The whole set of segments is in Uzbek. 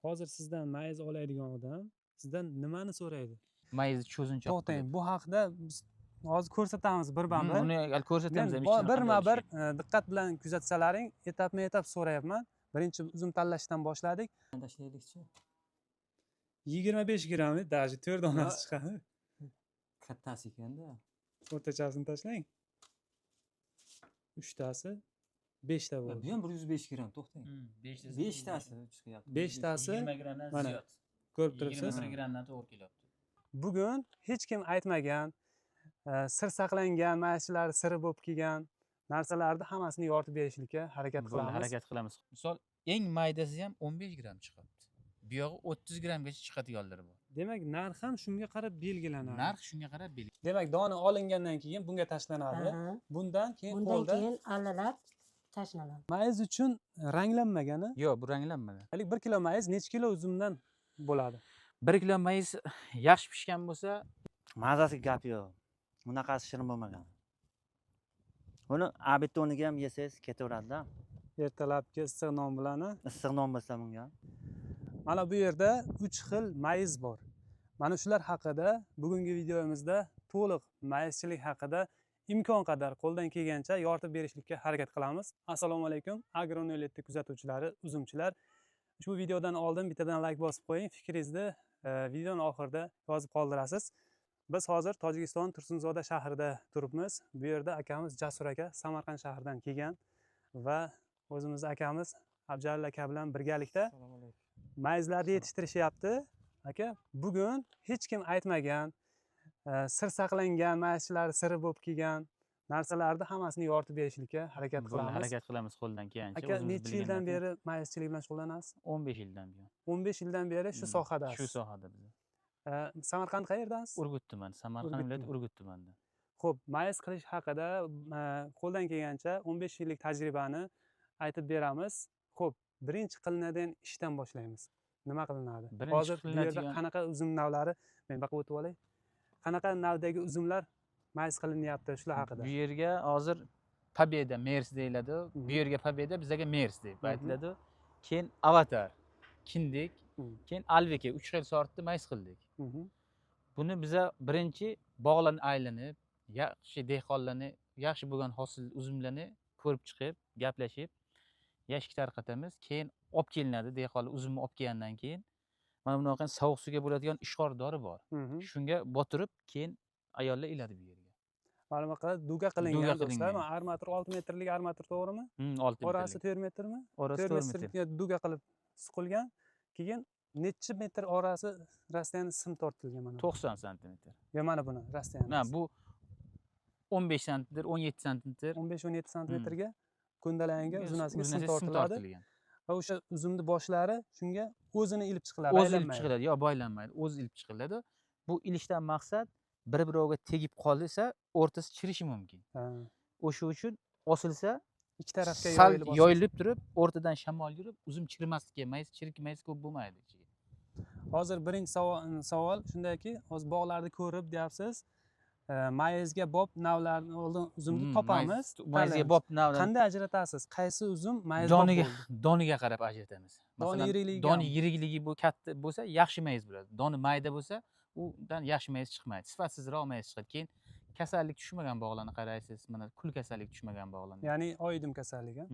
Hozir sizdan mayiz oladigan odam sizdan nimani so'raydi? Mayizni cho'zinchoq To'xtang, bu haqida biz hozir ko'rsatamiz birma-bir. Uni ko'rsatamiz ham Men birma-bir diqqat bilan kuzatsalaring, etapma-etap so'rayapman. Birinchi uzum tanlashdan boshladik. Tashlaylikchi. 25 gramm, даже 4 donasi chiqadi. Kattasi ekanda. O'rtachasini tashlang. 3 tasi 5 ta bo'ldi. Bu ham 105 gramm, to'xtang. 5 tasi chiqyapti. 5 tasi 20 grammdan mana, ziyod. ko'rib turibsiz. 21 grammdan to'g'ri kelyapti. Bugun hech kim aytmagan, sir saqlangan, mayizchilar siri bo'lib kelgan narsalarni hammasini yoritib berishlikka harakat qilamiz. Harakat qilamiz. Misol, eng maydasi ham 15 gramm chiqyapti. Bu yog'i 30 grammgacha chiqadiganlari bor. Demak, narx ham shunga qarab belgilanadi. Narx shunga qarab belgilanadi. Demak, dona olingandan keyin bunga tashlanadi. Bundan keyin qo'lda allalab tashlanadi. mayiz uchun ranglanmagani? Yo'q, bu ranglanmagan. 1 kilo mayiz necha kilo uzumdan bo'ladi? 1 kilo mayiz yaxshi pishgan bo'lsa, mazasi gap yo'q. Bunaqasi shirin bo'lmagan. Buni abitoniga ham yesangiz ketaveradi-da. Ertalabki issiq non bilan. Issiq non bo'lsa bunga. Mana bu yerda 3 xil mayiz bor. Mana shular haqida bugungi videomizda to'liq mayizchilik haqida imkon qadar qo'ldan kelgancha yoritib berishlikka harakat qilamiz. Assalomu alaykum, Agronoletni kuzatuvchilari, uzumchilar. Ushbu videodan oldin bittadan like bosib qo'ying, fikringizni videoning oxirida yozib qoldirasiz. Biz hozir Tojikiston Tursunzoda shahrida turibmiz. Bu yerda akamiz Jasur aka Samarqand shahridan kelgan va o'zimiz akamiz Abjalil aka bilan birgalikda mayizlarni yetishtirishyapti. Aka, bugun hech kim aytmagan, sir saqlangan, mayizchilar siri bo'lib kelgan narsalarni hammasini yoritib berishlikka harakat qilamiz. Harakat qilamiz qo'ldan kelgancha. Aka, necha yildan beri mayizchilik bilan shug'ullanasiz? 15 yildan buyon. 15 yildan beri shu sohadasiz. Shu sohada biz. Samarqand qayerdansiz? Urgut tumani, Samarqand viloyati Urgut tumanida. Xo'p, mayiz qilish haqida qo'ldan kelgancha 15 yillik tajribani aytib beramiz. Xo'p, birinchi qilinadigan ishdan boshlaymiz. Nima qilinadi? Hozir bu yerda qanaqa uzum navlari, men baqib o'tib olay. Qanaqa navdagi uzumlar mayiz qilinyapti shular haqida? Bu yerga hozir Pobeda, Mers deyiladi. Bu yerga Pobeda, bizga Mers deb aytiladi. Keyin Avatar, Kindik, keyin Alvika 3 xil sortni mayiz qildik. Buni biza birinchi bog'larni aylanib, yaxshi dehqonlarni, yaxshi bo'lgan hosil uzumlarni ko'rib chiqib, gaplashib, yashik tarqatamiz. Keyin olib kelinadi, dehqonlar uzumni olib kelgandan keyin mana bunaqa sovuq suvga bo'ladigan ishqor dori bor. Shunga botirib, keyin ayollar iladi bu yerga. Mana bunaqa duga qilingan do'stlar. Armatur 6 metrlik armatur to'g'rimi? 6 metr. Orasi 4 metrmi? Orasi 4 metr. Duga qilib suqilgan. Keyin necha metr orasi rastiyani sim tortilgan mana. 90 sm. Yo, mana buni rastiyani. Ha, bu 15 sm, 17 sm. 15-17 sm-ga ko'ndalangan uzunasiga sim tortiladi. Va o'sha uzumni boshlari shunga o'zini ilib chiqiladi, o'zi ilib chiqiladi, yo boylanmaydi, o'zi ilib chiqiladi. Bu ilishdan maqsad bir-biriga tegib qolsa, o'rtasi chirishi mumkin. O'sha uchun osilsa, ikki tarafga yoyilib turib, o'rtadan shamol yurib, uzum chirimasligi, mayiz chirikmayiz ko'p bo'lmaydi ichiga. Hozir birinchi savol shundaki, hozir bog'larni ko'rib deyapsiz. Mayizga bob navlarni oldin uzumni topamiz. Mayizga bob navlarni qanday ajratasiz? Qaysi uzum mayiz doniga qarab ajratamiz. Doni yirikligi. Doni yirikligi bu katta bo'lsa, yaxshi mayiz bo'ladi. Doni mayda bo'lsa, undan yaxshi mayiz chiqmaydi. Sifatsizroq mayiz chiqadi. Keyin kasallik tushmagan bog'larni qaraysiz. Mana kul kasallik tushmagan bog'larni. Ya'ni oydum kasalligi.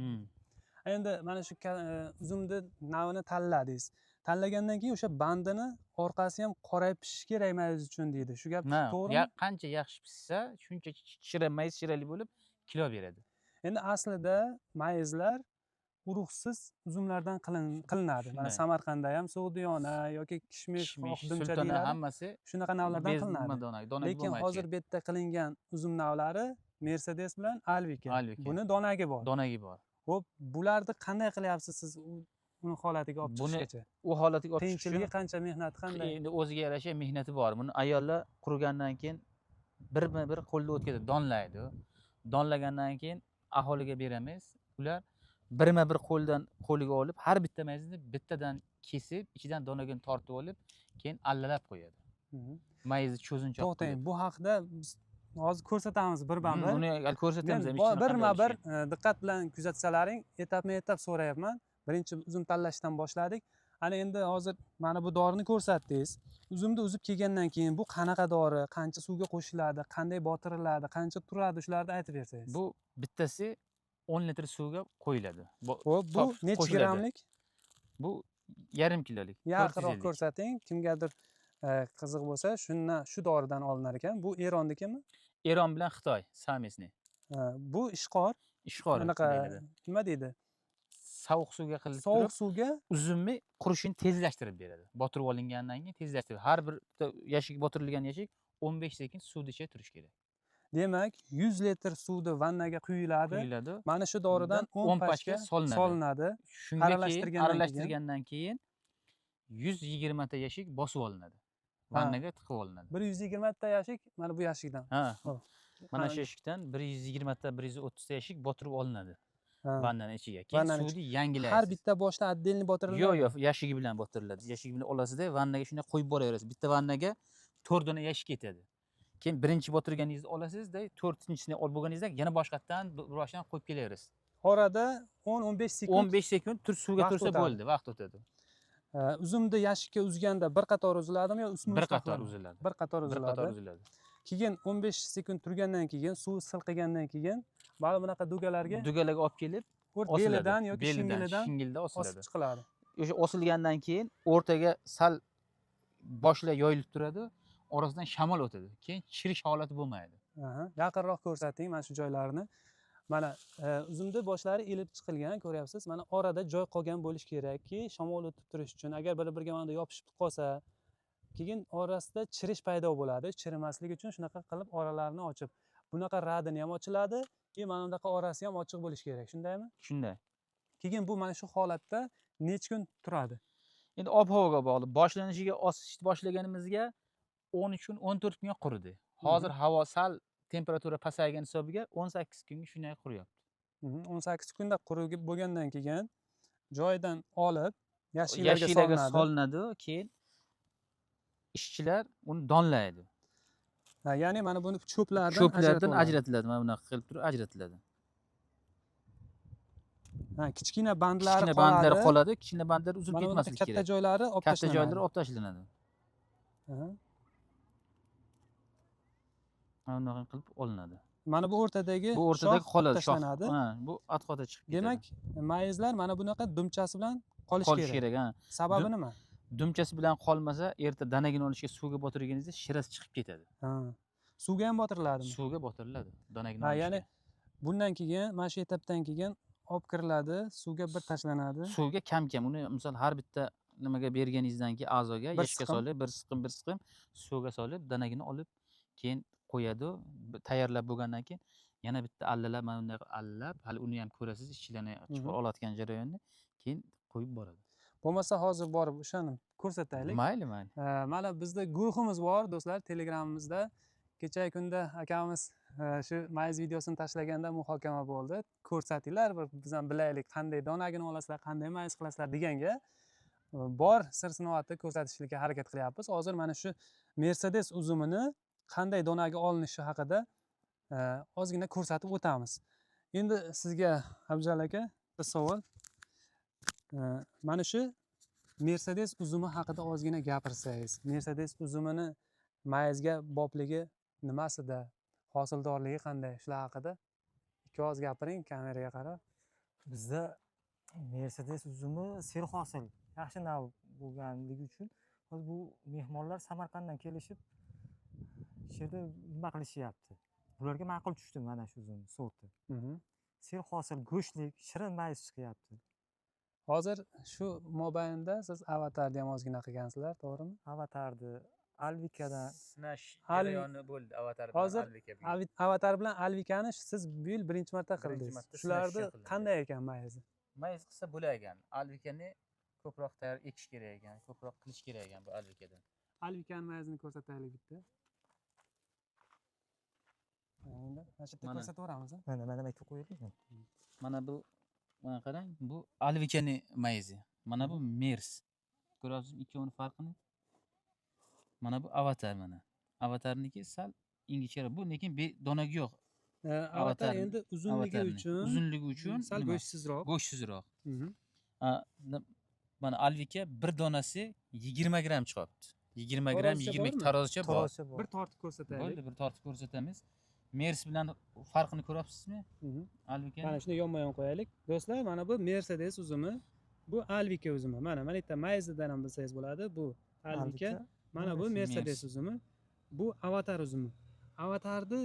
Endi mana shu uzumni navini tanladingiz. Tanlagandan keyin o'sha bandini orqasi ham qorayib pishishi kerak mayiz uchun deydi. Shu gap to'g'rimi? Qancha yaxshi pishsa, shuncha mayiz shirali bo'lib kilo beradi. Endi aslida mayizlar urug'siz uzumlardan qilinadi. Mana Samarqandda ham Sug'diyona yoki Kishmish, Oqdimcha deyiladi. Hammasi shunaqa navlardan qilinadi. Lekin hozir bu yerda qilingan uzum navlari Mercedes bilan Alvika. Buni donaga bor. Donaga bor. Xo'p, bularni qanday qilyapsiz siz? Uni holatiga olib chiqishgacha. U holatiga olib chiqish qiyinchiligi qancha, mehnati qanday? Endi o'ziga yarasha mehnati bor. Buni ayollar qurigandan keyin bir qo'lda o'tkazadi, donlaydi. Donlagandan keyin aholiga beramiz. Ular birma-bir qo'liga olib, har bitta mayizni bittadan kesib, ichidan donagini tortib olib, keyin allalab qo'yadi. Mayizni cho'zinchoq. To'xtang, bu haqida biz hozir ko'rsatamiz birma-bir. Buni ko'rsatamiz ham. Birma-bir diqqat bilan kuzatsalaring, etapma-etap so'rayapman. Birinchi uzum tanlashdan boshladik. Ana endi hozir mana bu dorini ko'rsatdingiz. Uzumni uzib kelgandan keyin bu qanaqa dori, qancha suvga qo'shiladi, qanday botiriladi, qancha turadi, shularni aytib bersangiz. Bu bittasi 10 litr suvga qo'yiladi. Xo'p, bu necha qo'shiladi. grammlik? Bu yarim kilolik. Yaqinroq 450. ko'rsating. Kimgadir qiziq bo'lsa, shu doridan olinar ekan. Bu Erondikimi? Eron bilan Xitoy samesni. Bu ishqor. Ishqor Anaqa deyiladi. nima deydi? Sovuq suvga qilib Sovuq turib, suvga uzumni qurishini tezlashtirib beradi. Botirib olingandan keyin tezlashtiradi. Har bir yashik botirilgan yashik 15 sekund suvda ichida turishi kerak. demak 100 litr suvni vannaga quyiladi. Quyiladi. Mana shu doridan 10 pachka solinadi. Shunga keyin Aralashtirgandan aralashtirgandan keyin 120 ta yashik bosib olinadi. Vannaga tiqib olinadi. 120 ta yashik mana bu yashikdan. Ha. Xo'p. Mana shu yashikdan 120 ta 130 ta yashik botirib olinadi. Ha. Vannaning ichiga. Keyin Vannaning suvni yangilaysiz. Har bitta boshdan отдельно botiriladi. Yo'q, yashigi bilan botiriladi. Yashigi bilan olasizda vannaga shunday qo'yib boraverasiz. Bitta vannaga 4 dona yashik ketadi. Keyin birinchi botirganingizni olasizda, 4-chisini olib bo'lganingizda yana boshqatdan bir boshdan qo'yib kelaverasiz. Orada 10-15 sekund 15 sekund suvga vaqt tursa o'tadi. bo'ldi, vaqt o'tadi. uzumni yashikka uzganda bir qator uziladimi yo ustma Bir ust qator vaqtlanadi? uziladi. Bir qator Bir qator uziladi. uziladi. Keyin 15 sekund turgandan keyin suv silqigandan keyin mana bunaqa dugalarga Dugalarga olib kelib belidan yoki shingilidan shingilda osib osiladi. chiqiladi. O'sha osilgandan keyin o'rtaga sal boshlar yoyilib turadi, orasidan shamol o'tadi. Keyin chirish holati bo'lmaydi. Aha, yaqinroq ko'rsating mana shu joylarni. Mana uzumni boshlari ilib chiqilgan, ko'ryapsiz. Mana orada joy qolgan bo'lish kerakki, shamol o'tib turish uchun. Agar bir-biriga mana yopishib qolsa, keyin orasida chirish paydo bo'ladi. Chirimasligi uchun shunaqa qilib oralarini ochib, bunaqa radini ham ochiladi, keyin mana bunaqa orasi ham ochiq bo'lishi kerak. Shundaymi? Shunday. Keyin bu mana shu holatda necha kun turadi? Endi ob-havoga bog'liq. Boshlanishiga osishni boshlaganimizga 13 kun, 14 kunga quridi. Hozir havo sal temperatura pasaygan hisobiga 18 kunga shunday quryapti. 18 kunda qurib bo'lgandan keyin joyidan olib yashiklarga solinadi, keyin ishchilar uni donlaydi. Ya'ni mana buni cho'plardan ajratiladi. Mana bunaqa qilib turib ajratiladi. Kichkina bandlari qoladi, kichkina bandlar uzib mana ketmasligi kerak. Katta joylari olib Katta tashlanadi. joylari olib tashlanadi. Mana bunaqa qilib olinadi. Mana bu o'rtadagi qoladi, tashlanadi. Bu atqota chiqib ketadi. Demak, mayizlar mana bunaqa dumchasi bilan qolishi kerak. Sababi nima? Dumchasi bilan qolmasa, erta danagini olishga suvga botirganingizda shirasi chiqib ketadi. Suvga ham botiriladimi? Suvga botiriladi, danagini olishga. Ya'ni bundan keyin mana shu etapdan keyin olib kiriladi, suvga bir tashlanadi. Suvga kam-kam. Uni misol har bitta nimaga berganingizdan keyin a'zoga yashikka solib, bir siqim suvga solib, danagini olib, keyin qo'yadi. Tayyorlab bo'lgandan keyin yana bitta allalab, mana bunday allab, hali uni ham ko'rasiz, ishchilarni chiqib olayotgan jarayonni, keyin qo'yib boradi. Bo'lmasa hozir borib o'shani ko'rsataylik. Mayli. Mana bizda guruhimiz bor, do'stlar, Telegramimizda. Kecha kunda akamiz shu mayiz videosini tashlaganda muhokama bo'ldi. Ko'rsatinglar, biz ham bilaylik, qanday donagini olasizlar, qanday mayiz qilasizlar deganga bor sir-sinoatni ko'rsatishga harakat qilyapmiz. Hozir mana shu Mercedes uzumini qanday donaga olinishi haqida ozgina ko'rsatib o'tamiz. Endi sizga Abzal aka bir savol. Mana shu Mercedes uzumi haqida ozgina gapirsangiz. Mercedes uzumini mayizga bopligi nimasida, hosildorligi qanday? Shular haqida ikki oz gapiring kameraga qarab. Bizda Mercedes uzumi serhosil, yaxshi nav bo'lganligi uchun bu mehmonlar Samarqanddan kelishib shu yerda nima qilishyapti. Bularga ma'qul tushdi mana shu uzum sorti. Serhosil, go'shtlik, shirin mayiz chiqyapti. Hozir shu mobaynida siz avatarni ham ozgina qilgansizlar, to'g'rimi? Avatarni Alvikadan sinash jarayoni bo'ldi, avatar bilan hozir avatar bilan Alvikani siz bu yil birinchi marta qildingiz. Shularni qanday ekan mayizi? Mayiz qilsa bo'lar ekan. Alvikani ko'proq tayyor ekish kerak ekan, ko'proq qilish kerak ekan bu alvikadan. Alvikani mayizini ko'rsataylik bitta. Endi mana shu yerda ko'rsataveramiz. Mana aytib qo'yaylik. Mana bu, mana qarang, bu alvikani mayizi. Mana bu Mers. Ko'ryapsizmi ikkovining farqini? Mana bu avatar mana. Avatarniki sal ingichkara. Bu lekin donaga yo'q. Avatar endi uzunligi uchun sal go'shsizroq. mana alvika bir donasi 20 gramm chiqyapti. 20 gramm, Tarozicha 20 bormi? tarozicha bor. To'g'risi bor. Bir tortib ko'rsataylik. Bo'ldi, bir tortib ko'rsatamiz. Mers bilan farqini ko'ryapsizmi? Mhm. Alvika. Mana shuni yonma-yon qo'yaylik. Do'stlar, mana bu Mercedes uzumi, bu Alvika uzumi. Mana yerda Mazdadan ham bilsangiz bo'ladi. Bu Alvika, mana bu Mercedes. Mercedes uzumi. Bu Avatar uzumi. Avatarni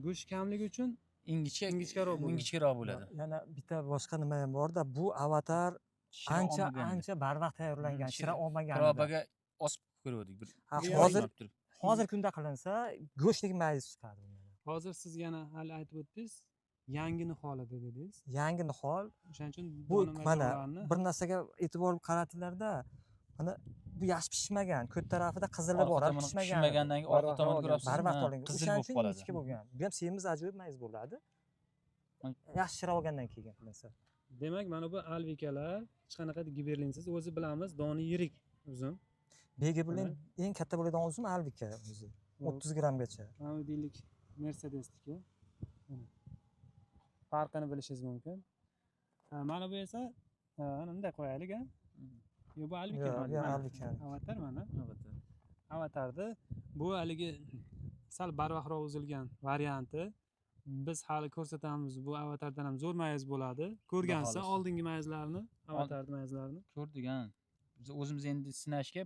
go'sht kamligi uchun ingichkaroq bo'ladi. ingichkaroq bo'ladi. Yana bitta boshqa nima ham borda, bu avatar Shira ancha olmaganda. ancha barvaqt tayyorlangan, shira olmagan. Probaga osib ko'rdik. Bir Ha, hozir kunda qilinsa go'shtlik mayiz chiqadi bundan. Hozir siz yana hali aytib o'tdingiz, yangi niholida dedingiz. Yangi nihol. O'shaning uchun Bu dona mana maydonlarni bir narsaga e'tibor qaratinglarda, mana bu yaxshi pishmagan, ko'k tarafida qizili bor, hali pishmagan. pishmagandan keyin orqa tomonni ko'ryapsiz. Barvaqt olingan. Qizil O'shaning bo'lib uchun qoladi. ingichka bo'lgan. Bu ham semiz ajoyib mayiz bo'ladi. Ay. Yaxshi shira olgandan keyin qilinsa. demak, mana bu Alvikalar hech qanaqa giberlinsiz, o'zi bilamiz, doni yirik uzum. Begi bilan eng katta bo'ladigan uzum Alvika o'zi. 30 grammgacha. Mana bu deylik Mercedesniki. Mana. Farqini bilishingiz mumkin. Mana bu esa mana bunday qo'yaylik, ha. Yo, bu Alvika. Yo'q, mana. Alvika. Avatar mana. Avatar. Avatarni bu haligi sal barvaqtroq uzilgan varianti. Biz hali ko'rsatamiz, bu avatardan ham zo'r mayiz bo'ladi. Ko'rgansiz Baholisi. oldingi mayizlarni, avatarni mayizlarini. Ko'rdik, ha. Biz o'zimiz endi sinashga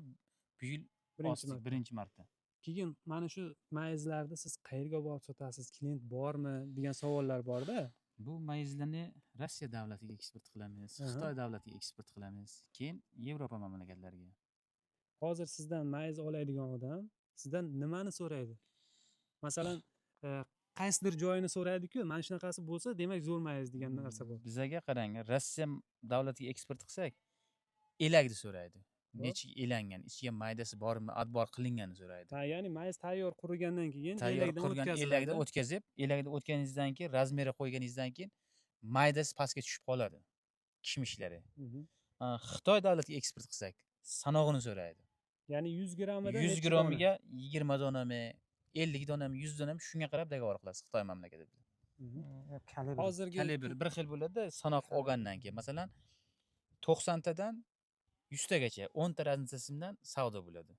bu yil Birinchi marta. birinchi marta. Keyin mana shu mayizlarni siz qayerga borib sotasiz, klient bormi degan savollar bor-da. Bu mayizlarni Rossiya davlatiga eksport qilamiz, Aha. Xitoy davlatiga eksport qilamiz, keyin Yevropa mamlakatlariga. Hozir sizdan mayiz oladigan odam sizdan nimani so'raydi? Masalan, qaysidir joyini so'raydi-ku, mana shunaqasi bo'lsa, demak zo'r mayiz degan narsa bor. Bizaga qarang, Rossiya davlatiga eksport qilsak, elakni so'raydi. Necha elangan, ichiga maydasi bormi, adbor qilingani so'raydi. Ha, ya'ni mayiz tayyor qurigandan keyin Tayyor elakdan qilgan o'tkaziladi. elakda o'tkazib, elakda o'tganingizdan keyin, razmeri qo'yganingizdan keyin maydasi pastga tushib qoladi. Kishmishlari. Mhm. Xitoy davlatiga eksport qilsak, sanog'ini so'raydi. Ya'ni 100 grammida 100 grammiga 20 donami, 50 donami, 100 donami shunga qarab dogovor qilasiz Xitoy mamlakatida. Kalibr. Hozirgi Kalibr bir xil bo'ladi, sanoq olgandan keyin. Masalan, 90 tadan 100 tagacha 10 ta razницасidan savdo bo'ladi.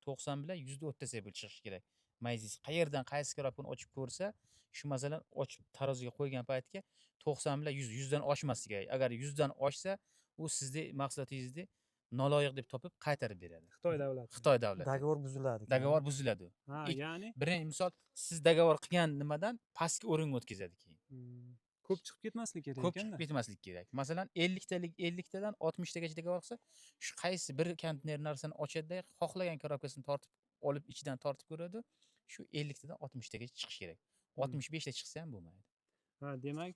90 bilan 100 o'rtasiga bo'lib chiqishi kerak. Mayizingiz qayerdan qaysi korobkani ochib ko'rsa, shu masalan ochib taroziga qo'ygan paytga 90 bilan 100 dan oshmasligi kerak. Agar 100 dan oshsa, u sizning mahsulotingizni noloyiq deb topib qaytarib beradi. Xitoy davlati. Xitoy davlati. Dogovor buziladi. Dogovor buziladi. Ha, Ik- ya'ni Birinchi misol, siz dogovor qilgan nimadan pastki o'ringa o'tkazadi keyin. ko'p chiqib ketmasligi kerak Ko'p ekanda. chiqib ketmaslik kerak. Masalan, 50 tadan 60 tagacha dogovor qilsa, shu qaysi bir konteyner narsani ochadi-da, xohlagan korobkasini tortib olib ichidan tortib ko'radi. Shu 50 tadan 60 tagacha chiqishi kerak. 65 ta chiqsa ham bo'lmaydi. Ha, demak,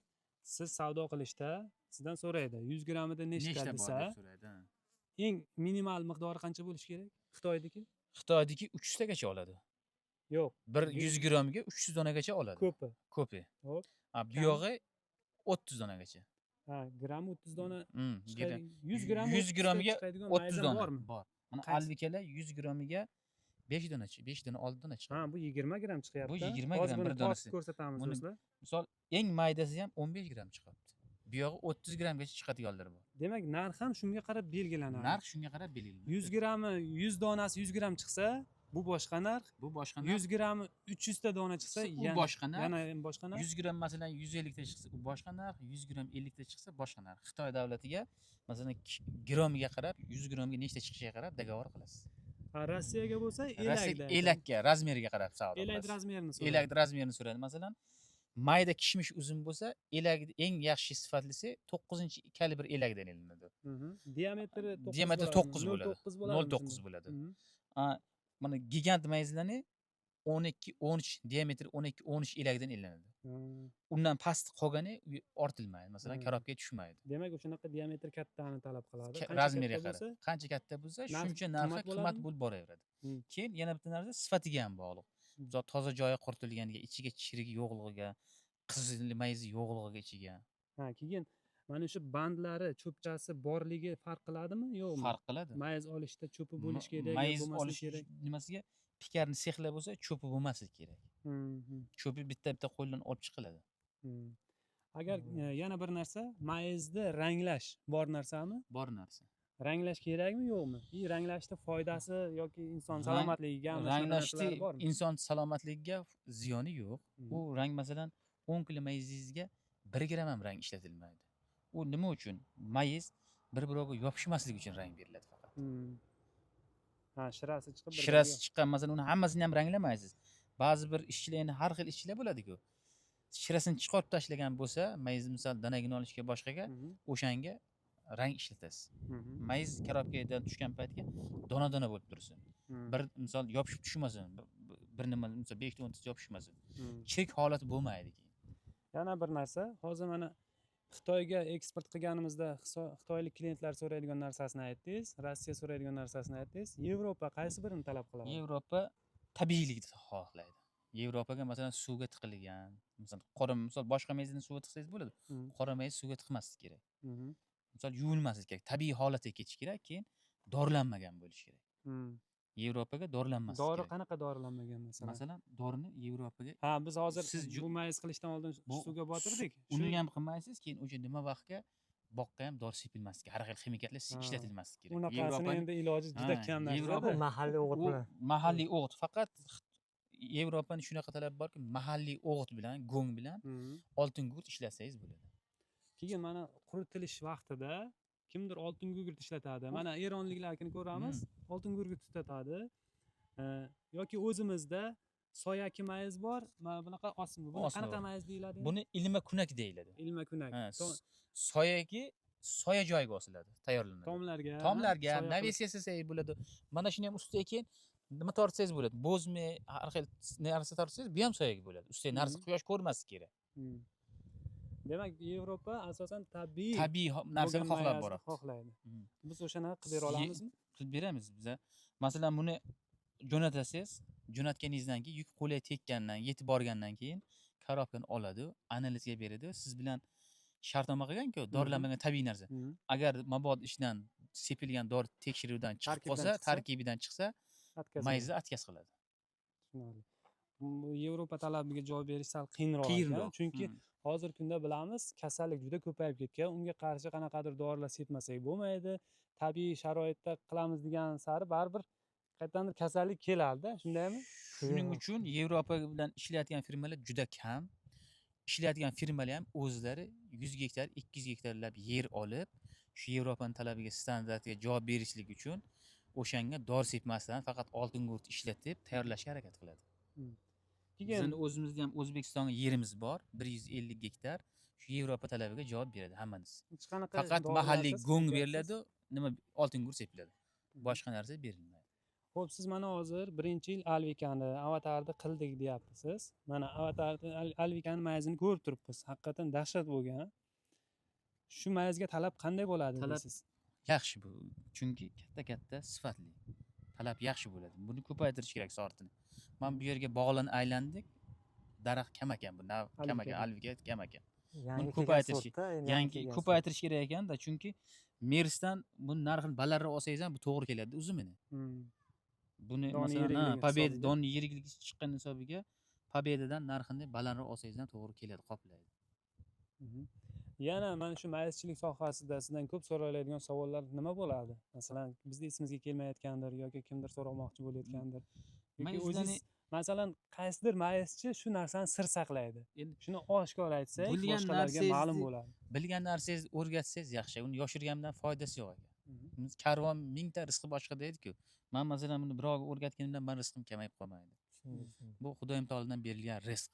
siz savdo qilishda sizdan so'raydi, 100 grammida nechta Nechta bor desa, deb so'raydi. ha. eng minimal miqdori qancha bo'lishi kerak? Xitoydagi? Xitoydagi 300 tagacha oladi. Yo'q, Bir 100 grammiga 300 donagacha oladi. ko'pi. Ko'pi. Hop. Bu yog'i 30 donagacha. Ha, gram 30 dona Gram. 100 gram 100 grammiga 30 30 dona bormi? bor. Mana Qaysi? alvikalar 100 grammiga 5 donachi, 5 dona 6 dona chiqadi. Ha, bu 20 gram chiqyapti. Bu 20 Hozir gram buni bir donasi. tortib ko'rsatamiz Buni- do'stlar. Misol, eng maydasi ham 15 gram chiqadi. Bu yog'i 30 gramgacha chiqadiganlar bor. Demak, narx ham shunga qarab belgilanadi. Narx shunga qarab belgilanadi. 100 grammi 100 donasi 100 gram chiqsa, bu boshqa narx. Bu boshqa narx. 100 grammi 300 ta dona chiqsa, U boshqa narx. yana boshqa narx. 100 gram masalan 150 ta chiqsa u boshqa narx, 100 gram 50 ta chiqsa boshqa narx. Xitoy davlatiga masalan grammiga qarab, 100 gramga nechta chiqishiga qarab dogovor qilasiz. Ha, Rossiyaga bo'lsa Rossiya elakda. elakka, razmeriga qarab savdo Elak qilasiz. razmerini so'raydi. Elak razmerini so'radi. Masalan, mayda kishmish uzun bo'lsa, elagida eng yaxshi sifatlisi 9-kalibr elakdan ilinadi. Diametri 9 Diametri 9 bo'ladi. 0.9 bo'ladimi 0.9 shunda? bo'ladi. Mhm. Mana gigant mayizlarni 12-13 diametri 12-13 elakdan ilinadi. Undan past qolgani ortilmaydi. Masalan, korobkaga tushmaydi. Demak, o'shanaqa diametri kattani talab qiladi. Razmeriga katta qarab. bo'lsa, Qancha katta bo'lsa, narx shuncha narxi qimmat qimmat bo'ladimi? bo'lib boraveradi. Hmm. Keyin yana bitta narsa sifatiga ham bog'liq. Misol toza joyi quritilganiga, ichiga chirik yo'qligiga, qizil mayizi yo'qligiga ichiga ha, keyin mana shu bandlari, cho'pchasi borligi farq qiladimi, yo'qmi? farq qiladi. Mayiz olishda cho'pi bo'lishi kerak, Mayiz bo'lmasligi olish kerak. nimasiga pikarni sexlar bo'lsa, cho'pi bo'lmasligi kerak. Mhm. Cho'pi bitta qo'ldan olib chiqiladi. Agar yana bir narsa, mayizni ranglash bor narsami? Bor narsa. Ranglash kerakmi yo'qmi? Ranglashda foydasi yoki inson Rang- salomatligiga ranglashni bormi? inson salomatligiga ziyoni yo'q. Mhm. U rang masalan 10 kilo mayizingizga 1 gramm ham rang ishlatilmaydi. U nima uchun? Mayiz bir-biriga yopishmasligi uchun rang beriladi faqat. Ha, shirasi chiqib Shirasi chiqqan masalan uni hammasini ham ranglamaysiz. Ba'zi bir ishchilar endi har xil ishchilar bo'ladi-ku. Shirasini chiqarib tashlagan bo'lsa, mayiz misol danagini olishga boshqaga o'shanga rang ishlatasiz. Mayiz karobkadan tushgan paytga dona-dona bo'lib tursin. Bir misol yopishib tushmasin. Bir nima misol 5 ta 10 ta yopishmasin. Chirik holati bo'lmaydi keyin. Yana bir narsa, hozir mana Xitoyga eksport qilganimizda xitoylik klientlar so'raydigan narsasini aytdingiz, Rossiya so'raydigan narsasini aytdingiz. Yevropa qaysi birini talab qiladi? Yevropa tabiiylikni xohlaydi. Yevropaga masalan suvga tiqilgan, masalan qora misol boshqa mayizni suvga tiqsangiz bo'ladi. Qora mayiz suvga tiqmaslik kerak. Misol yuvilmasligi kerak, tabiiy holatga ketish kerak, keyin dorilanmagan bo'lishi kerak. Yevropaga dorilanmasligi Dori kerak. qanaqa dorilanmagan masalan? Masalan, dorini Yevropaga Ha, biz hozir siz bu mayiz qilishdan oldin suvga botirdik. uni ham qilmaysiz, keyin o'sha nima vaqtga boqqa ham dori sepilmasligi, har xil ximikallar ishlatilmasligi kerak. Unaqasini endi iloji juda kam Yevropa narsa. mahalliy o'g'it u bilan. mahalliy o'g'it faqat Yevropaning shunaqa talabi borki, mahalliy o'g'it bilan, go'ng bilan oltin gurt ishlatsangiz bo'ladi. Keyin mana quritilish vaqtida kimdir oltin gugurt ishlatadi. Mana eronliklarni ko'ramiz, oltin gugurt ishlatadi. Yoki o'zimizda soyaki mayiz bor, mana bunaqa osma. Buni qanaqa mayiz deyiladi? Buni ilma kunak deyiladi. Ilma kunak. Soyagi soya joyiga osiladi, tayyorlanadi. Tomlarga, navesga silsangiz bo'ladi. Mana shuni ham ustiga keyin nima tortsangiz bo'ladi. Bo'zmi, har xil narsa tortsangiz, bu ham soyaga bo'ladi. Ustiga narsa quyosh ko'rmasligi kerak. Demak, Yevropa asosan tabiiy narsani xohlab boradi. Xohlaydi. Biz o'shani qilib bera olamizmi? Qilib beramiz biz. Masalan, buni jo'natasangiz, jo'natganingizdan keyin yuk qo'lga tekkandan, yetib borgandan keyin korobkani oladi, analizga beradi. Siz bilan shartnoma qilgan-ku, dorilanmagan tabiiy narsa. Agar mabod ishdan sepilgan dori tekshiruvdan chiqib qolsa, tarkibidan chiqsa, mayizni atkaz qiladi. Tushunarli. Bu Yevropa talabiga javob berish sal qiyinroq. Chunki hozirgi kunda bilamiz, kasallik juda ko'payib ketgan. Unga qarshi qanaqadir dorilar sepmasak bo'lmaydi. Tabiiy sharoitda qilamiz degan sari baribir qayerdandir kasallik keladi, shundaymi? Shuning uchun Yevropa bilan ishlayotgan firmalar juda kam. Ishlayotgan firmalar ham o'zlari 100 gektar, 200 gektarlab yer olib, shu Yevropaning talabiga, standartiga javob berishlik uchun o'shanga dori sepmasdan faqat oltin gurt ishlatib tayyorlashga harakat qiladi. Bizning o'zimizda ham O'zbekistonga yerimiz bor, 150 gektar. Shu Yevropa talabiga javob beradi hammamiz. Faqat mahalliy go'ng beriladi, nima oltin gurt sepiladi. Boshqa narsa berilmaydi. Xo'p, siz mana hozir birinchi yil Alvikani, avatarni qildik deyapsiz. Mana avatarni Alvikani mayizini ko'rib turibmiz. Haqiqatan dahshat bo'lgan. Shu mayizga talab qanday bo'ladi deysiz? Yaxshi bu. Chunki katta sifatli. Talab yaxshi bo'ladi. Buni ko'paytirish kerak sortini. Men bu yerga bog'lan aylandik. Daraxt kam ekan bu. Kam ekan, Alvika kam ekan. Buni ko'paytirish kerak ekanda, chunki Mersdan buni narxini balandroq olsangiz ham bu to'g'ri keladi uzumini. Buni masalan Pobeda don yirikligi chiqqan hisobiga Pobedadan narxini balandroq olsangiz ham to'g'ri keladi, qoplaydi. Yana mana shu mayizchilik sohasida sizdan ko'p so'raladigan savollar nima bo'ladi? Masalan, bizning esimizga kelmayotgandir yoki kimdir so'ramoqchi bo'layotgandir. Yoki o'zingiz masalan qaysidir mayizchi shu narsani sir saqlaydi. Endi shuni oshkor aytsak, boshqalarga ma'lum bo'ladi. Bilgan narsangizni o'rgatsangiz yaxshi, uni yoshirgandan foydasi yo'q ekan. Karvon mingta rizqi boshqa deydi-ku. Men masalan buni birovga o'rgatganimdan men rizqim kamayib qolmaydi. Bu Xudoyim taolodan berilgan rizq.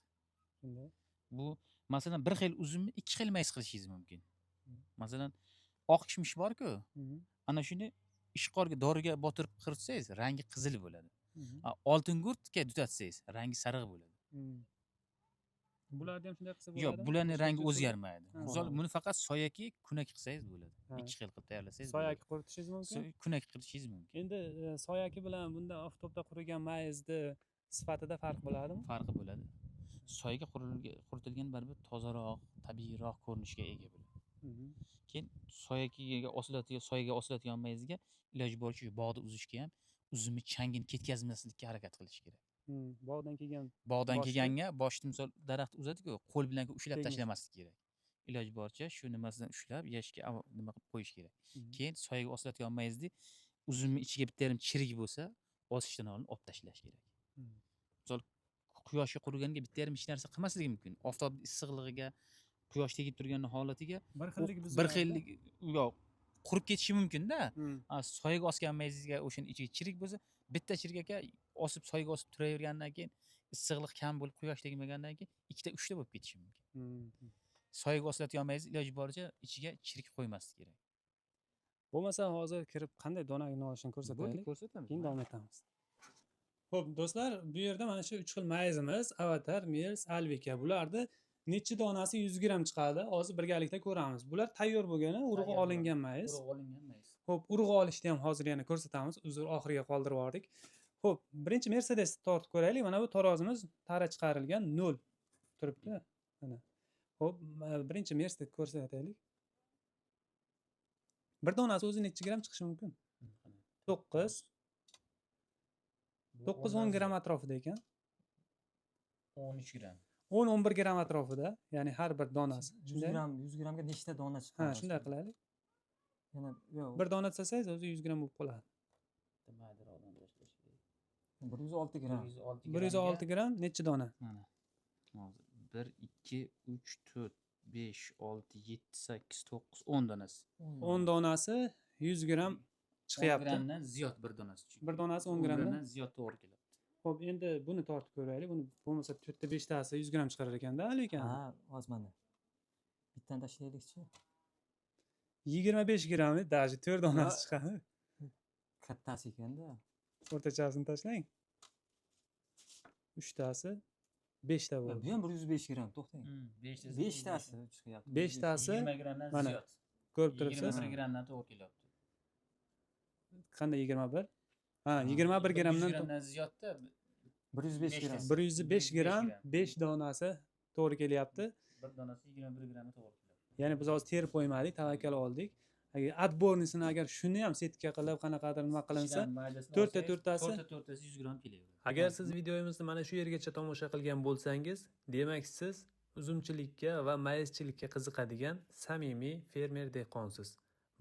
Bu masalan bir xil uzumni ikki xil mayiz qilishingiz mumkin. Masalan, oq kishmish bor-ku. Ana shuni ishqorga doriga botirib qiritsangiz, rangi qizil bo'ladi. Oltin gurtga tutatsangiz, rangi sariq bo'ladi. Bularni ham shunday qilsa bo'ladi. Yo'q, bularning rangi o'zgarmaydi. Misol buni faqat soyaki kunak qilsangiz bo'ladi. Ikki xil qilib tayyorlasangiz bo'ladi. Soyaki quritishingiz mumkin. Kunak qilishingiz mumkin. Endi soyaki bilan bunda oftobda qurigan mayizni sifatida farq bo'ladimi? Farqi bo'ladi. Soyga quritilgan baribir tozaroq, tabiiyroq ko'rinishga ega bo'ladi. Keyin soyaga osiladigan mayizga iloji boricha bog'da uzishga ham uzumni changini ketkazmaslikka harakat qilish kerak. Bog'dan kelganga boshni misol daraxt uzadi-ku, qo'l bilan ushlab tashlamaslik kerak. iloji boricha shu nimasidan ushlab yashga nima qilib qo'yish kerak. Keyin soyaga osilayotgan mayizni uzumni ichiga bitta yarim chirik bo'lsa, osishdan oldin olib tashlash kerak. Misol quyoshga quriganiga bitta yarim hech narsa qilmasligi mumkin. Oftob issiqligiga, quyosh tegib turgan holatiga bir xillik bir xillik yo'q, qurib ketishi mumkin-da. Soyaga osgan mayizga o'shaning ichiga chirik bo'lsa, bitta chirik aka osib soyaga osib turavergandan keyin issiqlik kam bo'lib quyosh tegmagandan keyin ikkita uchta bo'lib ketishi mumkin. Soyaga osilayotgan mayiz iloji boricha ichiga chirik qo'ymaslik kerak. Bo'lmasa hozir kirib qanday donagini olishini ko'rsataylik. Ko'rsatamiz. Keyin davom etamiz. Xo'p, do'stlar, bu yerda mana shu 3 xil mayizimiz, Avatar, Mers, Alvika. Bularni necha donasi 100 gram chiqadi. Hozir birgalikda ko'ramiz. Bular tayyor bo'lgan, urug'i olingan mayiz. Urug'i olingan mayiz. Xo'p, urug'i olishni ham hozir yana ko'rsatamiz. Uzr, oxiriga qoldirib yubordik. Xo'p, birinchi Mercedesni tortib ko'raylik. Mana bu tarozimiz tara chiqarilgan 0 turibdi. Mana. Xo'p, birinchi Mercedesni ko'rsataylik. Bir donasi o'zi necha gram chiqishi mumkin? 9-10 gram atrofida ekan. 13 gram. 10-11 gram atrofida, ya'ni har bir donasi. 100 gramga nechta dona Ha, chiqadi? shunday qilaylik. Yana yo'q. Bir dona tsasangiz o'zi 100 gram bo'lib qoladi. 106 gram. 106 gram necha dona? Mana. Hozir 1 2 3 4 5 6 7 8 9 10 donasi. 10 donasi 100 gram 10 chiqyapti. gramdan ziyod bir donasi. Bir donasi 10 10 gramdan. gramdan ziyod to'g'ri keladi. Xo'p, endi buni tortib ko'raylik. Buni bo'lmasa 4ta 5tasi 100 gram chiqarar ekanda, lekin Ha, hozir mana. Bittani tashlaylikchi. 25 gramni даже 4 donasi chiqadi. Kattasi ekanda. O'rtachasini tashlang. 3tasi 5ta Bu bo'ldi. ham 105 gram, to'xtang. 5tasi chiqyapti. 5tasi 20 gramdan mana, ziyod. ko'rib turibsiz. 21 gramdan to'g'ri kelyapti. Qanday 21? Ha, 21 gramdan ziyodda 105 gram. 105 gram 5 donasi to'g'ri kelyapti. bir donasi 21 gramga to'g'ri kelyapti. Ya'ni biz hozir terib qo'ymadik, tavakkal oldik. Agar atbornisini agar shuni ham setka qilib qanaqadir nima qilinsa, to'rttasi 100 gram kelaveradi. agar siz videomizni mana shu yergacha tomosha qilgan bo'lsangiz, demak siz uzumchilikka va mayizchilikka qiziqadigan samimiy fermer dehqonsiz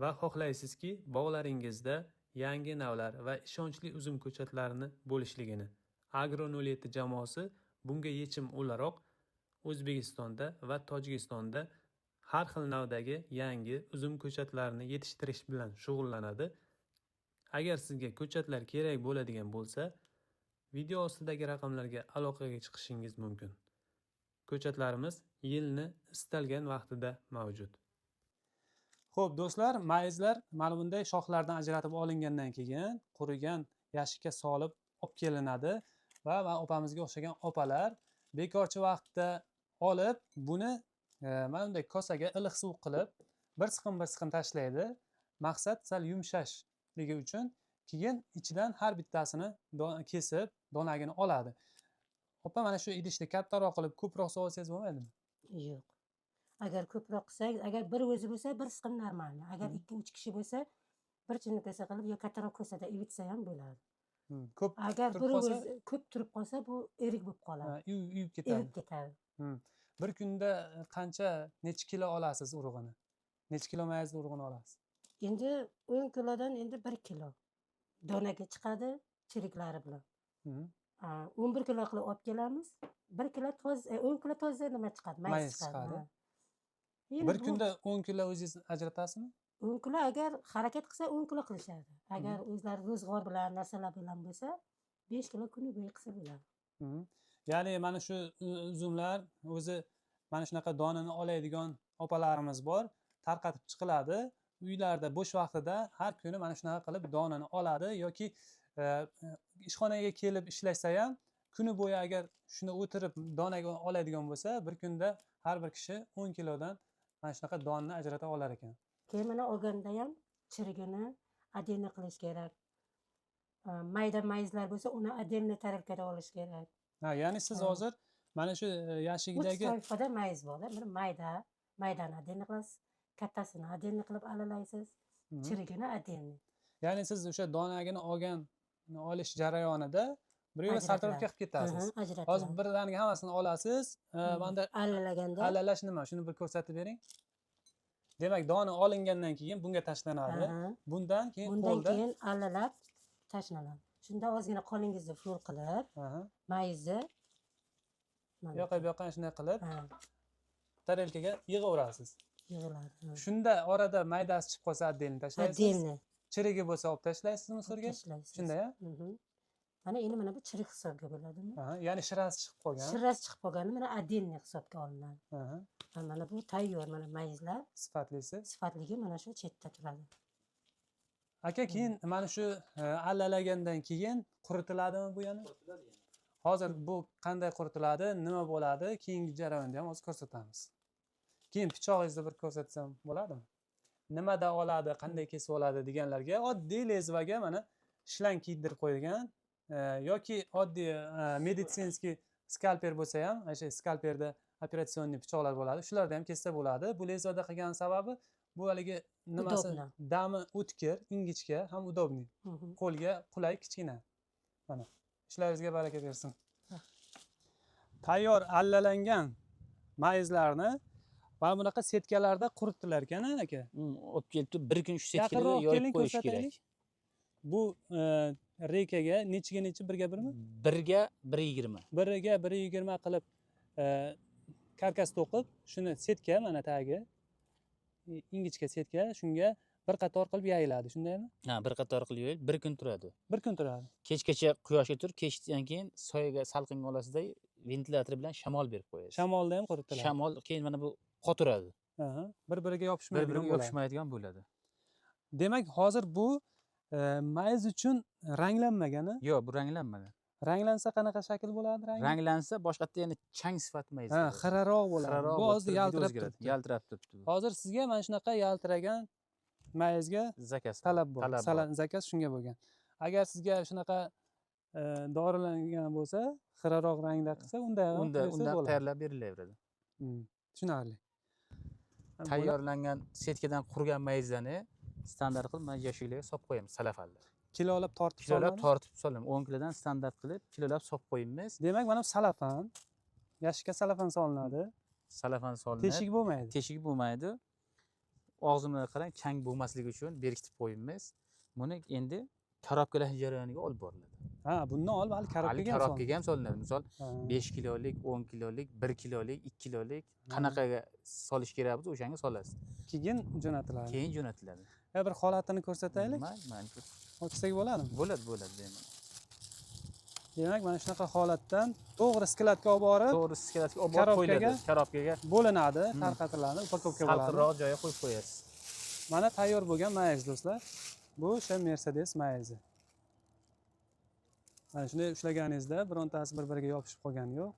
va xohlaysizki, bog'laringizda yangi navlar va ishonchli uzum ko'chatlarini bo'lishligini. Agro 07 jamoasi bunga yechim o'laroq O'zbekistonda va Tojikistonda har xil navdagi yangi uzum ko'chatlarini yetishtirish bilan shug'ullanadi. Agar sizga ko'chatlar kerak bo'ladigan bo'lsa, video ostidagi raqamlarga aloqaga chiqishingiz mumkin. Ko'chatlarimiz yilni istalgan vaqtida mavjud. Xo'p, do'stlar, mayizlar mana bunday shoxlardan ajratib olingandan keyin qurigan yashikka solib olib kelinadi va opamizga o'xshagan opalar bekorchi vaqtda olib buni mana bunday kosaga iliq suv qilib bir siqim tashlaydi. Maqsad sal yumshashligi uchun. Keyin ichidan har bittasini kesib donagini oladi. Opa, mana shu idishni kattaroq qilib ko'proq solsangiz bo'lmaydimi? Yo'q. Agar ko'proq qilsangiz, agar bir o'zi bo'lsa, bir siqim normal. Agar 2-3 kishi bo'lsa, bir chinakasi qilib yo kattaroq kosada evitsa ham bo'ladi. Ko'p Agar turib bir qolsa- o'zi ko'p turib qolsa, bu erik bo'lib qoladi. uyib ketadi. Evib ketadi. Bir kunda qancha necha kilo olasiz urug'ini? Necha kilo mayizni urug'ini olasiz? Endi 10 kilodan endi 1 kilo donaga chiqadi chiriklari bilan. 11 kilo qilib olib kelamiz. 1 kilo toza, 10 kilo toza nima chiqadi? Mayiz chiqadi. Ha. Endi Bir bu kunda 10 kilo o'zingiz ajratasizmi? 10 kilo agar harakat qilsa 10 kilo qilishadi. Agar o'zlari ro'zg'or bilan narsalar bilan bo'lsa 5 kilo kuni bo'yi qilsa bo'ladi. Ya'ni mana shu uzumlar o'zi mana shunaqa donani oladigan opalarimiz bor, tarqatib chiqiladi. Uylarda bo'sh vaqtida har kuni mana shunaqa qilib donani oladi yoki ishxonaga kelib ishlashsa ham kuni bo'yi agar shuni o'tirib donaga oladigan bo'lsa, bir kunda har bir kishi 10 kilodan mana shunaqa donni ajrata olar ekan. Keyin mana olganda ham chirigini отдельно qilish kerak. Mayda mayizlar bo'lsa, uni отдельно tarelkada olish kerak. Ha, ya'ni siz hozir mana shu yashigidagi 3 toifada mayiz bor. Bir maydani отдельно qilasiz, kattasini отдельно qilib alalaysiz, chirigini отдельно. ya'ni siz o'sha donagini olish jarayonida bir saltorovka qilib ketasiz. Hozir ajratiladi. birdaniga hammasini olasiz. Manda Allalaganda allalash nima? Shuni bir ko'rsatib bering. Demak, dona olingandan keyin bunga tashlanadi. Bundan keyin bundan qo'lda keyin allalab tashlanadi. Shunda ozgina qo'lingizni fol qilib, mayizni bu yoqqa shunday qilib tarelkaga yig'averasiz. yig'iladi. Shunda orada maydasi chiqib qolsa отдельно tashlaysiz. Отдельно Chirigi bo'lsa olib tashlaysizmi suvga? tashlaysiz. Shunday-a? Mana endi mana bu chirik hisobga bo'ladimi? Ya'ni shirasi chiqib qolgan. Shirasi chiqib qolgani mana отдельно hisobga olinadi. Aha. Mana bu tayyor mana mayizlar Sifatlisi. sifatligi mana shu chetda turadi. Aka, keyin mana shu allalagandan keyin quritiladimi bu yana? Hozir bu qanday quritiladi, nima bo'ladi, keyingi jarayonni ham hozir ko'rsatamiz. Keyin pichog'ingizni bir ko'rsatsam bo'ladimi? Nimada oladi, qanday kesib oladi deganlarga oddiy lezvaga mana shlang kiydirib qo'yilgan yoki oddiy meditsinskiy skalper bo'lsa ham, o'sha skalperda operatsionniy pichoqlar bo'ladi. Shularda ham kessa bo'ladi. Bu lezvada qilgan sababi bu haligi nimasi dami o'tkir, ingichka, ham udobniy. Qo'lga qulay, kichkina. Mana ishlaringizga baraka bersin. Tayyor allalangan mayizlarni mana bunaqa setkalarda quritdilar ekan aka. Olib kelib bir kun shu setkalarga yoyib qo'yish kerak. Bu reykaga nechiga birga birmi? Birga 1.20. Biriga 1.20 qilib karkas to'qib, shuni setka mana tagi ingichka setka, shunga bir qator qilib yayiladi, shundaymi? Ha, bir qator qilib yoyilib, bir kun turadi. Bir kun turadi. Kechgacha quyoshga turib, kechdan keyin soyaga salqinga olasizda, ventilyator bilan shamol berib qo'yasiz. Shamolda ham quritiladi. Shamol keyin mana bu qoturadi. Bir-biriga yopishmaydigan bo'ladi. Yopishmaydigan bo'ladi. Demak, hozir bu mayiz uchun ranglanmagani? Yo'q, bu ranglanmagan. Ranglansa qanaqa shakl bo'ladi rangi? Ranglansa boshqa yana chang sifat mayiz. Xiraroq bo'ladi. Bu hozir yaltirab turibdi. Yaltirab turibdi. Hozir sizga mana shunaqa yaltiragan mayizga zakaz talab bor. Zakaz shunga bo'lgan. Agar sizga shunaqa dorilangan bo'lsa, xiraroq rangda qilsa, unda tayyorlab berilaveradi. Tushunarli. Tayyorlangan setkadan qurgan mayizlarni standart qilib mana yashiklarga solib qo'yamiz, salafallar. Kilolab tortib solamiz. 10 kilodan standart qilib kilolab solib qo'yamiz. Demak, mana bu salafan. Yashikka salafan solinadi. Salafan solinadi. Teshik bo'lmaydi. Teshik bo'lmaydi. Og'zimga qarang, chang bo'lmasligi uchun berkitib qo'yamiz. Buni endi karobkalash jarayoniga olib boriladi. Bundan olib hali karobkaga ham solinadi. Misol 5 kilolik, 10 kilolik, 1 kilolik, 2 kilolik qanaqaga solish kerak bo'lsa, o'shanga solasiz. Keyin jo'natiladi. Bir holatini ko'rsataylik. Mayli. O'tsak bo'ladimi? Bo'ladi deyman. Demak, mana shunaqa holatdan to'g'ri skladga olib borib, qo'yiladi. Karobkaga bo'linadi, tarqatiladi, upakovka bo'ladi. Salqinroq joyga qo'yib qo'yasiz. Mana tayyor bo'lgan mayiz do'stlar. Bu o'sha Mercedes mayizi. Mana shunday ushlaganingizda birontasi bir-biriga yopishib qolgani yo'q.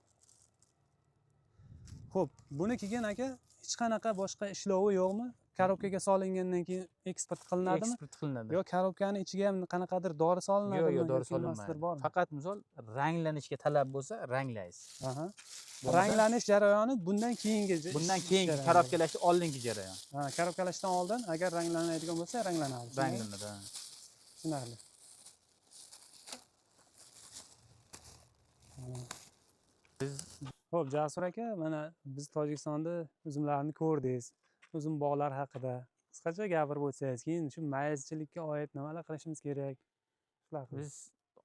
Xo'p, buni keyin aka hech qanaqa boshqa ishlovi yo'qmi? Karobkaga solingandan keyin eksport qilinadimi? Eksport qilinadi. Yo, karobkani ichiga ham qanaqadir dori solinadimi? Yo'q, dori solinmaydi. Faqat misol ranglanishga talab bo'lsa, ranglaysiz. Ranglanish jarayoni bundan keyingi karobkalashdan oldingi jarayon. Karobkalashdan oldin agar ranglanadigan bo'lsa, ranglanadi. Ranglanadi. Tushunarli. Xo'p, Jasur aka, mana biz Tojikistonda uzumlarni ko'rdingiz. Uzum bog'lar haqida qisqacha gapirib o'tsangiz, keyin shu mayizchilikka oid nimalar qilishimiz kerak? Biz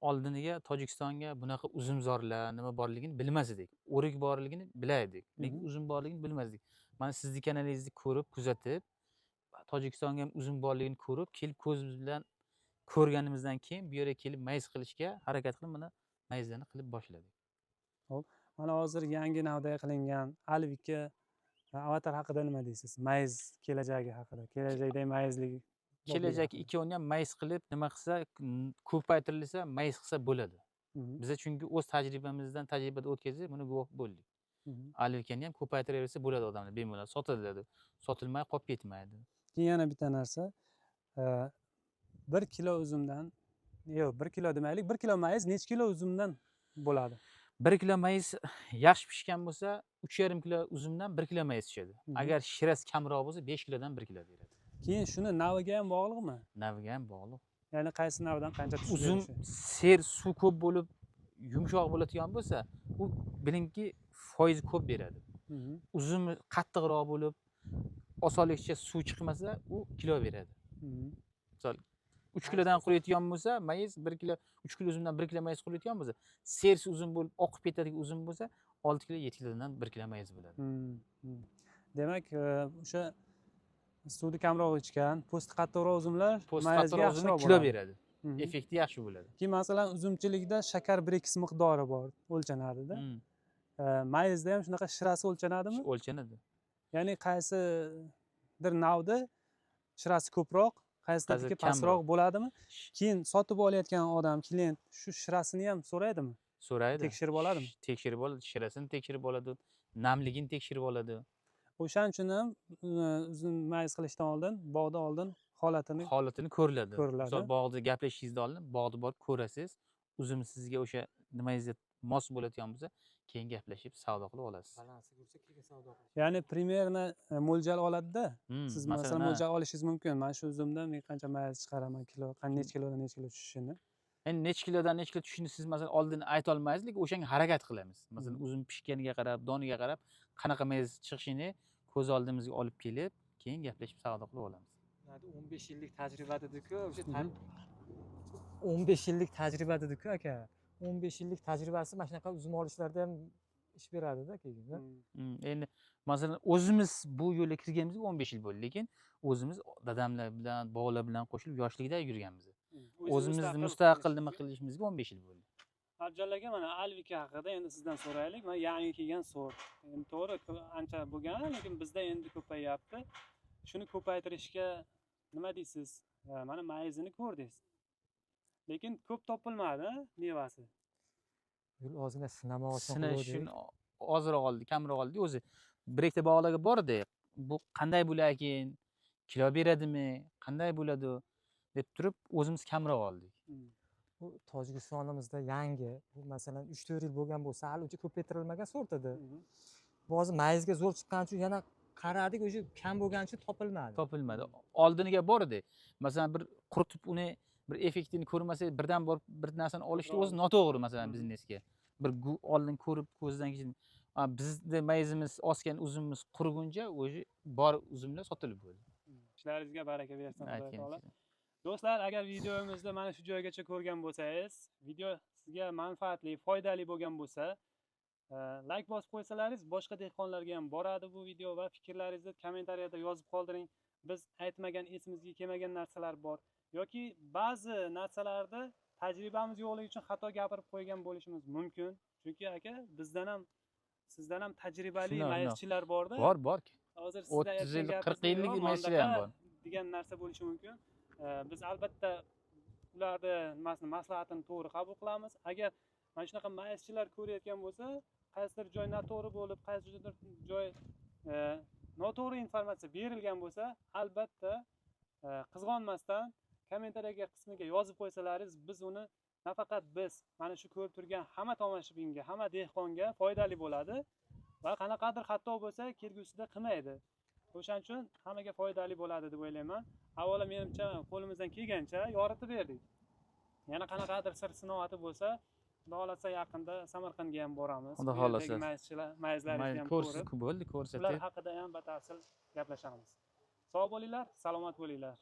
oldiniga Tojikistonga bunaqa uzumzorlar nima borligini bilmas edik. O'rik borligini bilardik, lekin uzum borligini bilmasdik. Mana sizning kanalingizni ko'rib, kuzatib, Tojikistonga ham uzum borligini ko'rib, kelib ko'zimiz bilan ko'rganimizdan keyin bu yerga kelib mayiz qilishga harakat qilib, mana mayizlarni qilib boshladik. Xo'p, mana hozir yangi navda qilingan Alvika avatar haqida nima deysiz? Mayiz kelajagi haqida. Kelajakda mayizlik. Kelajak ikkovini ham mayiz qilib, nima qilsa, ko'paytirilsa, mayiz qilsa bo'ladi. Biz chunki o'z tajribamizdan tajribada o'tkazib, buni guvoh bo'ldik. Alvikani ham ko'paytiraversa bo'ladi odamlar, bemalol sotiladi. Sotilmay qolib ketmaydi. Keyin yana bitta narsa, 1 kilo uzumdan, yo'q, 1 kilo demaylik, 1 kilo mayiz necha kilo uzumdan bo'ladi? 1 kilo mayiz yaxshi pishgan bo'lsa, 3,5 kilo uzumdan 1 kilo mayiz tushadi. Agar shirasi kamroq bo'lsa, 5 kilodan 1 kilo beradi. Keyin shuni naviga ham bog'liqmi? Naviga ham bog'liq. Ya'ni qaysi navdan qancha tushishi? Uzum ser suv ko'p bo'lib yumshoq bo'ladigan bo'lsa, u bilingki foizi ko'p beradi. Uzumi qattiqroq bo'lib, osonlikcha suv chiqmasa, u kilo beradi. Misol 3 kilodan qurayotgan bo'lsa, mayiz 1 kilo, 3 kilo uzumdan 1 kilo mayiz qurayotgan bo'lsa, sers uzum bo'lib, oqib ketadigan uzum bo'lsa, 6 kilo, 7 kilodan 1 kilo mayiz bo'ladi. Demak, o'sha suvni kamroq ichgan, po'sti qattiqroq uzumlar Po'sti mayizga qattiqroq uzumlar yaxshiroq kilo bo'ladi. beradi. Effekti yaxshi bo'ladi. Keyin masalan uzumchilikda shakar birikis miqdori bor, o'lchanadi-da. Mayizda ham shunaqa shirasi o'lchanadimi? O'lchanadi. Ya'ni qaysidir navda shirasi ko'proq, qaysidir pastroq bo'ladimi? Keyin sotib olayotgan odam, klient shu shirasini ham so'raydimi? So'raydi. Tekshirib oladimi? Tekshirib oladi, shirasini tekshirib oladi, namligini tekshirib oladi. O'shaning uchun ham uzum mayiz qilishdan oldin, bog'da oldin holatini ko'riladi. ko'riladi. Misol bog'da gaplashishingizdan oldin bog'da borib ko'rasiz. Uzum sizga o'sha nimangizga mos bo'ladigan bo'lsa, keyin gaplashib savdo qilib olasiz. Balansi bo'lsa keyin savdo qilish. Ya'ni primerni mo'ljal oladi-da. Siz masalan masalan, mo'ljal olishingiz mumkin. Mana shu uzumdan men qancha mayiz chiqaraman, necha kilodan necha kilo tushishini. endi necha kilodan necha kilo tushishini siz masalan oldin ayta olmaysiz, lekin o'shanga harakat qilamiz. Masalan, uzum pishganiga qarab, doniga qarab, qanaqa mayiz chiqishini ko'z oldimizga olib kelib, keyin gaplashib savdo qilib olamiz. 15 yillik tajriba dedi-ku, o'sha 15 yillik tajriba dedi-ku aka. 15 yillik tajribasi mana shunaqa uzum olishlarda ham ish beradi-da keyin. Endi masalan o'zimiz bu yo'lga kirganimizga 15 yil bo'ldi, lekin o'zimiz dadamlar bilan, bog'lar bilan qo'shilib yoshlikda yurganmiz. O'zimizni mustaqil nima qilishimizga 15 yil bo'ldi. Abjal aka, mana Alvika haqida endi sizdan so'raylik. Mana yangi kelgan sort. Endi to'g'ri ancha bo'lgan, lekin bizda endi ko'payyapti. Shuni ko'paytirishga nima deysiz? Mana mayizini ko'rdingiz. Lekin ko'p topilmadi mevasi. Yo'l ozgina sinamoqchi Sinashini ozroq oldi, kamroq oldi. O'zi bir ikkita bog'larga bordik. Bu qanday bo'larkin? Kilo beradimi? Qanday bo'ladi? deb turib o'zimiz kamroq oldik. Bu Tojikistonimizda yangi, bu masalan 3-4 yil bo'lgan bo'lsa, hali uncha ko'paytirilmagan sort edi. Hozir mayizga zo'r chiqqan uchun yana qaradik, o'sha kam bo'lgani uchun topilmadi. Topilmadi. Oldiniga bordik. Masalan, bir quritib uni bir effektini ko'rmasak, birdan borib bir narsani olishni o'zi noto'g'ri masalan biznesga. Bir oldin ko'rib ko'zdan kechirib, bizda mayizimiz osgan uzumimiz quriguncha o'sha bor uzumlar sotilib bo'ldi. Ishlaringizga baraka bersin, Xudo taolo. Do'stlar, agar videomizni mana shu joygacha ko'rgan bo'lsangiz, video sizga manfaatli, foydali bo'lgan bo'lsa, like bosib qo'ysalaringiz, boshqa dehqonlarga ham boradi bu video va fikrlaringizni kommentariyada yozib qoldiring. Biz aytmagan, esimizga kelmagan narsalar bor yoki ba'zi narsalarda tajribamiz yo'qligi uchun xato gapirib qo'ygan bo'lishimiz mumkin. Chunki aka, bizdan ham, sizdan ham tajribali mayizchilar bor-da. Bor. Hozir 30 yil, 40 yillik mayizchilar ham bor. degan narsa bo'lishi mumkin. Biz albatta ularni nimasini, maslahatini to'g'ri qabul qilamiz. Agar mana shunaqa mayizchilar ko'rayotgan bo'lsa, qaysidir joy noto'g'ri bo'lib, qaysidir joy noto'g'ri informatsiya berilgan bo'lsa, albatta qizg'onmasdan kommentariya qismiga yozib qo'ysalaringiz, biz uni nafaqat biz, mana shu ko'rib turgan hamma tomoshabinga, hamma dehqonga foydali bo'ladi va qanaqadir xato bo'lsa, kelgusida qilmaydi. O'shaning uchun hammaga foydali bo'ladi deb o'ylayman. Avvalo menimcha qo'limizdan kelgancha yoritib berdik. Yana qanaqadir sir sinovati bo'lsa, Xudo xolasa yaqinda Samarqandga ham boramiz. Xudo xolasa. Mayizlaringizni ham ko'rib, bo'ldi, ko'rsatdik. ular haqida ham batafsil gaplashamiz. Sog' bo'linglar, salomat bo'linglar.